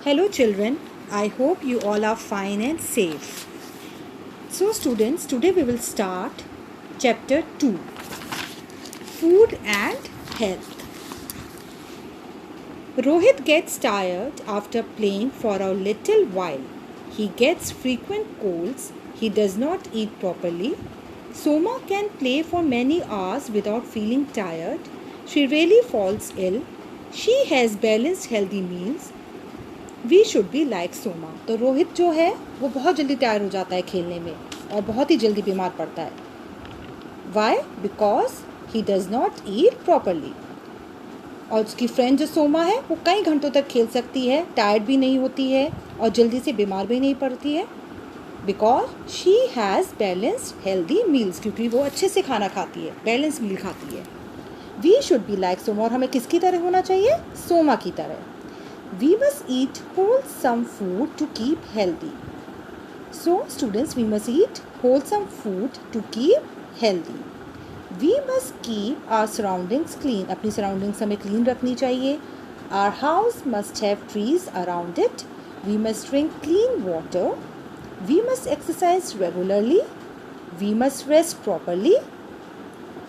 Hello children, I hope you all are fine and safe. So students, today we will start chapter 2, Food and Health. Rohit gets tired after playing for a little while. He gets frequent colds, he does not eat properly. Soma can play for many hours without feeling tired. She rarely falls ill. She has balanced healthy meals. We should be like Soma. तो रोहित जो है वो बहुत जल्दी तैयार हो जाता है खेलने में और बहुत ही जल्दी बीमार पड़ता है. Why? Because he does not eat properly. और उसकी फ्रेंड जो सोमा है वो कई घंटों तक खेल सकती है, टायर्ड भी नहीं होती है और जल्दी से बीमार भी नहीं पड़ती है. Because she has balanced healthy meals, क्योंकि वो अच्छे से खाना खाती है, बैलेंस मील खाती है. We should be like Soma. और हमें किसकी तरह होना चाहिए? सोमा की तरह. We must eat wholesome food to keep healthy. So students, we must eat wholesome food to keep healthy. We must keep our surroundings clean. अपनी surroundings हमें clean रखनी चाहिए. Our house must have trees around it. We must drink clean water. We must exercise regularly. We must rest properly.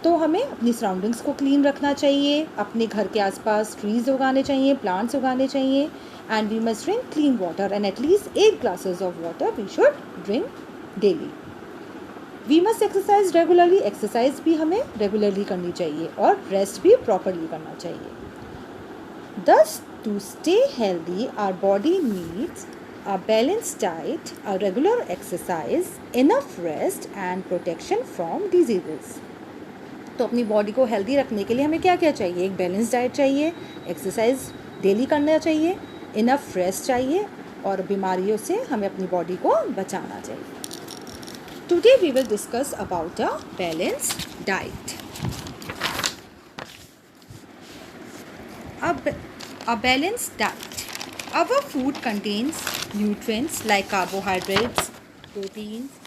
तो हमें अपनी surroundings को clean रखना चाहिए, अपने घर के आसपास ट्रीज़ उगाने चाहिए, प्लांट्स उगाने चाहिए. And we must drink clean water and at least 8 glasses of water we should drink daily. We must exercise regularly. Exercise भी हमें रेगुलरली करनी चाहिए और रेस्ट भी प्रॉपरली करना चाहिए. Thus to stay healthy our body needs a balanced diet, a regular exercise, enough rest and protection from diseases. तो अपनी बॉडी को हेल्दी रखने के लिए हमें क्या क्या चाहिए? एक बैलेंस डाइट चाहिए, एक्सरसाइज डेली करना चाहिए, इनफ रेस्ट चाहिए और बीमारियों से हमें अपनी बॉडी को बचाना चाहिए. Today we will discuss about a balanced diet. A balanced diet. Our food contains nutrients like carbohydrates, proteins,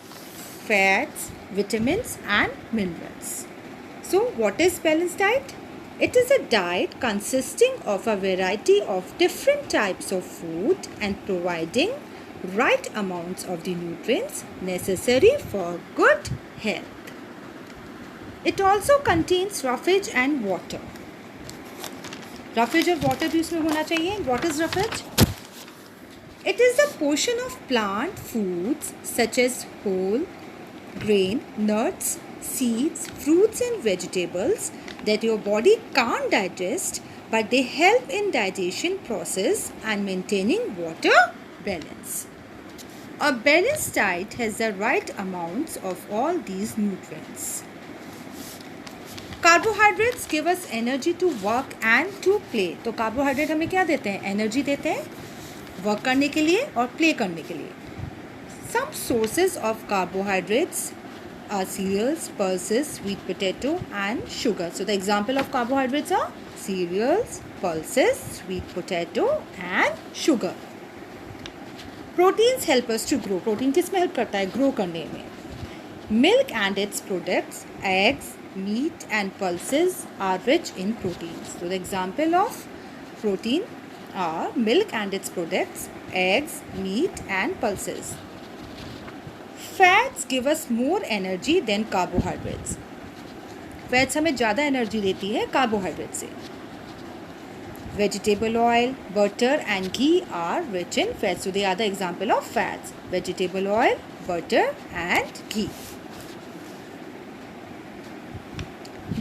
fats, vitamins and minerals. So what is balanced diet? It is a diet consisting of a variety of different types of food and providing right amounts of the nutrients necessary for good health. It also contains roughage and water. Roughage और water भी उसमें होना चाहिए. What is roughage? It is a portion of plant foods such as whole grain, nuts, seeds, fruits and vegetables that your body can't digest, but they help in digestion process and maintaining water balance. A balanced diet has the right amounts of all these nutrients. Carbohydrates give us energy to work and to play. तो carbohydrate हमें क्या देते हैं? Energy देते हैं work करने के लिए और प्ले करने के लिए. Some sources of carbohydrates are cereals, pulses, sweet potato and sugar. So the example of carbohydrates are cereals, pulses, sweet potato and sugar. Proteins help us to grow. Protein किस में help करता है? Grow करने में. Milk and its products, eggs, meat and pulses are rich in proteins. So the example of protein are milk and its products, eggs, meat and pulses. Fats give us more energy than carbohydrates. Fats हमें ज़्यादा energy देती है carbohydrate से. Vegetable oil, butter and ghee are rich in fats. So they are the example of fats. Vegetable oil, butter and ghee.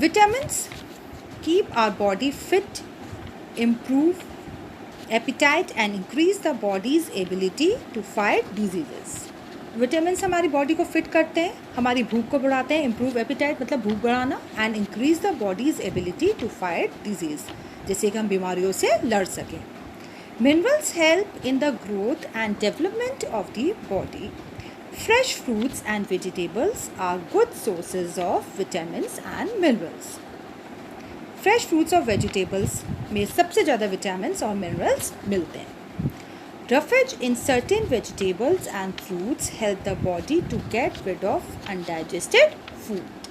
Vitamins keep our body fit, improve appetite and increase the body's ability to fight diseases. Vitamins हमारी body को fit करते हैं, हमारी भूख को बढ़ाते हैं. Improve appetite मतलब भूख बढ़ाना. And increase the body's ability to fight disease, जैसे कि हम बीमारियों से लड़ सकें. Minerals help in the growth and development of the body. Fresh fruits and vegetables are good sources of vitamins and minerals. Fresh fruits और vegetables में सबसे ज़्यादा विटामिन्स और मिनरल्स मिलते हैं. Roughage in certain vegetables and fruits help the body to get rid of undigested food.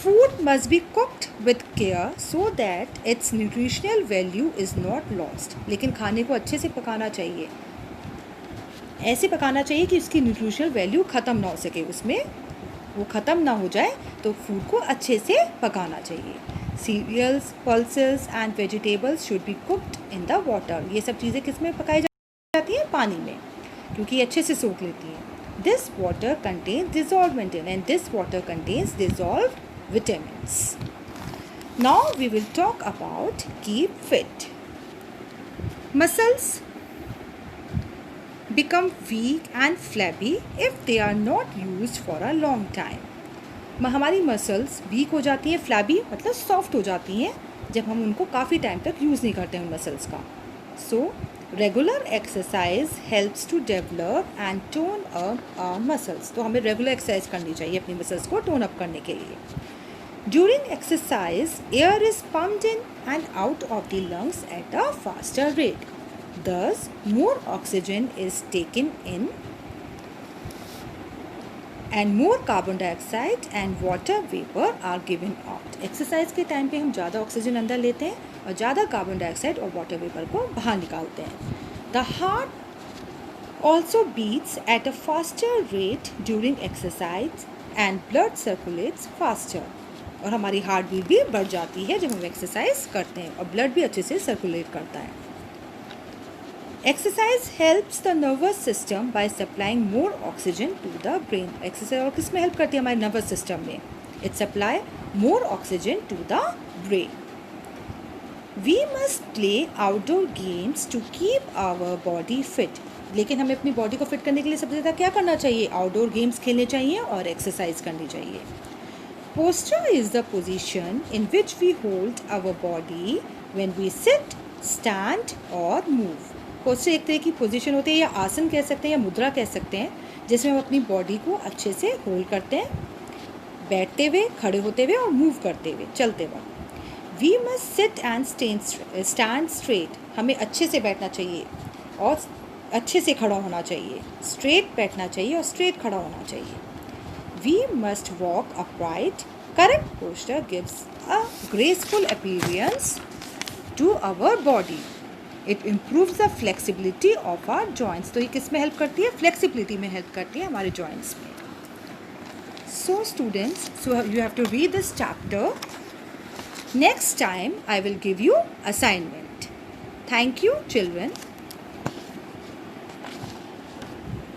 Food must be cooked with care so that its nutritional value is not lost. लेकिन खाने को अच्छे से पकाना चाहिए, ऐसे पकाना चाहिए कि उसकी न्यूट्रिशनल वैल्यू ख़त्म ना हो सके, उसमें वो ख़त्म ना हो जाए, तो फूड को अच्छे से पकाना चाहिए. Cereals, pulses and vegetables should be cooked in the water. ये सब चीज़ें किस में पकाई जाती हैं? पानी में, क्योंकि अच्छे से सोख लेती हैं. This water contains dissolved vitamins and this water contains dissolved vitamins. Now we will talk about keep fit. Muscles become weak and flabby if they are not used for a long time. हमारी muscles weak हो जाती हैं, flabby मतलब soft हो जाती हैं जब हम उनको काफ़ी टाइम तक यूज़ नहीं करते हैं उन मसल्स का. So regular exercise helps to develop and tone up our muscles. तो हमें रेगुलर एक्सरसाइज करनी चाहिए अपनी मसल्स को टोन अप करने के लिए. During exercise air is pumped in and out of the lungs eight a faster rate. Thus, more oxygen is taken in and more carbon dioxide and water vapor are given out. Exercise के time पे हम ज़्यादा oxygen अंदर लेते हैं और ज़्यादा carbon dioxide और वाटर वेपर को बाहर निकालते हैं. The heart also beats at a faster rate during exercise and blood circulates faster. और हमारी हार्ट बीट भी बढ़ जाती है जब हम एक्सरसाइज करते हैं और ब्लड भी अच्छे से सर्कुलेट करता है. Exercise helps the nervous system by supplying more oxygen to the brain. Exercise और किस में हेल्प करती है? हमारे नर्वस सिस्टम में. It supply more oxygen to the brain. We must play outdoor games to keep our body fit. लेकिन हमें अपनी बॉडी को फिट करने के लिए सबसे ज़्यादा क्या करना चाहिए? आउटडोर गेम्स खेलने चाहिए और एक्सरसाइज करनी चाहिए. Posture is the position in which we hold our body when we sit, stand or move. Posture एक तरह की पोजीशन होती है, या आसन कह सकते हैं या मुद्रा कह सकते हैं, जिसमें हम अपनी बॉडी को अच्छे से होल्ड करते हैं, बैठते हुए, खड़े होते हुए और मूव करते हुए, चलते वक्त. We must sit and stand straight. हमें अच्छे से बैठना चाहिए और अच्छे से खड़ा होना चाहिए. स्ट्रेट बैठना चाहिए और स्ट्रेट खड़ा होना चाहिए. We must walk upright. Correct posture gives a graceful appearance to our body. It improves the flexibility of our joints. तो ये किस में हेल्प करती है? फ्लेक्सिबिलिटी में हेल्प करती है हमारे जॉइंट्स में. So students, so you have to read this chapter. Next time I will give you assignment. Thank you children.